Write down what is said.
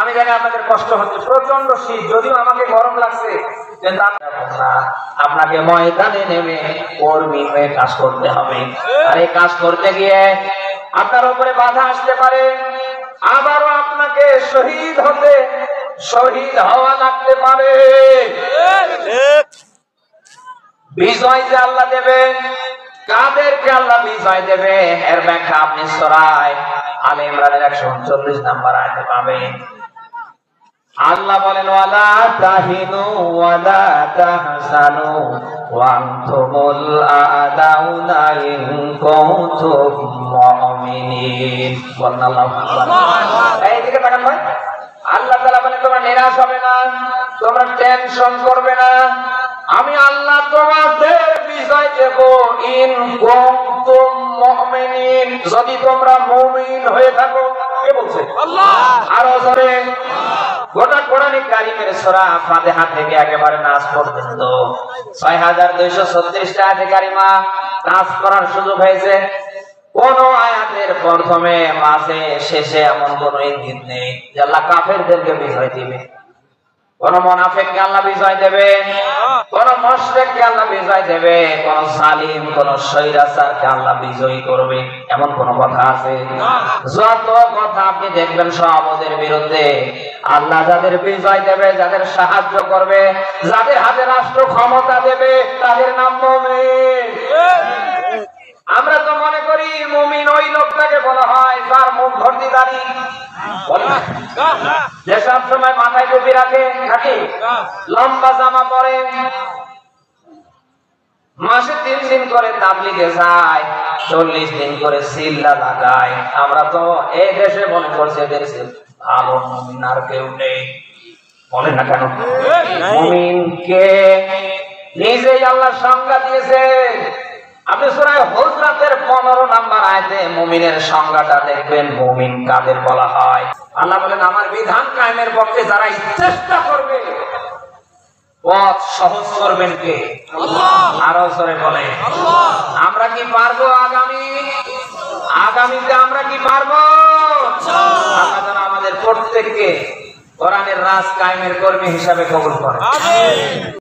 আমি জানি আপনাদের কষ্ট হচ্ছে, প্রচন্ড শীত, যদিও আমাকে গরম লাগছে, কিন্তু আপনাকে ময়দানে নেমে কর্মী হয়ে কাজ করতে হবে। আর এই কাজ করতে গিয়ে আপনার উপরে বাধা আসতে পারে, আবারও আপনাকে শহীদ হওয়া লাগতে পারে। বিজয় যে আল্লাহ দেবেন, কাদেরকে আল্লাহ বিজয় দেবে এর ব্যাখ্যা আপনি সূরা আলে ইমরানের 139 নম্বর আয়াতে পাবেন। আল্লাহ বলেন, ওয়ালা তাহিনু ওয়ালা তাহসানু ওয়া আনতুমুল আ'লাউনা ইন কুনতুম মুমিনিন। বলেন আল্লাহু আকবার। এইদিকে তাকান ভাই। আল্লাহ তাআলা বলেন, তোমরা নিরাশ হবে না, তোমরা টেনশন করবে না, আমি আল্লাহ তোমাদের বিজয় দেব ইন কুনতুম মুমিনিন, যদি তোমরা মুমিন হয়ে থাকো। কে বলছে? আল্লাহ। আরো জোরে। গোটা কোরআন কারীমের সূরা ফাতিহা থেকে একেবারে নাস পর্যন্ত 6236 টা আয়াতে কারিমা নাস করার সুযোগ হয়েছে। কোন আয়াতের প্রথমে, মাঝে, শেষে এমন কোন ইঙ্গিত নেই যে আল্লাহ কাফেরদেরকে বিজয় দিবে, কোন মুনাফিককে আল্লাহ বিজয় দেবে, কোন মুশরিককে আল্লাহ বিজয় দেবে, কোন জালিম, কোন স্বৈরাচারকে আল্লাহ বিজয়ী করবে, এমন কোন কথা আছে? যত কথা আপনি দেখবেন সব ওদের বিরুদ্ধে। আল্লাহ যাদের বিজয় দেবে, যাদের সাহায্য করবে, যাদের হাতে রাষ্ট্র ক্ষমতা দেবে, তাদের নাম মুমিন। আমরা তো মনে করি মুমিন ওই লোকটাকে বলা হয় যার মুখ ভর্তি দাড়ি, যে সব সময় মাথায় টুপি রাখে, লম্বা জামা পরে, মাসে 3 দিন করে তাবলীগে যায়, 40 দিন করে সিল্লা লাগায়। আমরা তো এই দেশে মনে করছি এদের ভালো মুমিন আর কেউ নেই। বলেন না কেন? মুমিনকে নিজেই আল্লাহ সংজ্ঞা দিয়েছে। আপনি সূরা হুজরাতের 15 নম্বর আয়াতে মুমিনের সংজ্ঞাটা দেখবেন, মুমিন কাদের বলা হয়। আল্লাহ বলেন, আমার বিধান কায়েমের পক্ষে যারা চেষ্টা করবে, পথ সহজ করবেন কে? আল্লাহ। আরো জোরে বলে আল্লাহ। আমরা কি পারবো? আগামীতে আমরা কি পারবো? আল্লাহ যেন আমাদের প্রত্যেককে কোরআনের রাজ কায়েমের কর্মী হিসাবে কবুল করেন। আমিন।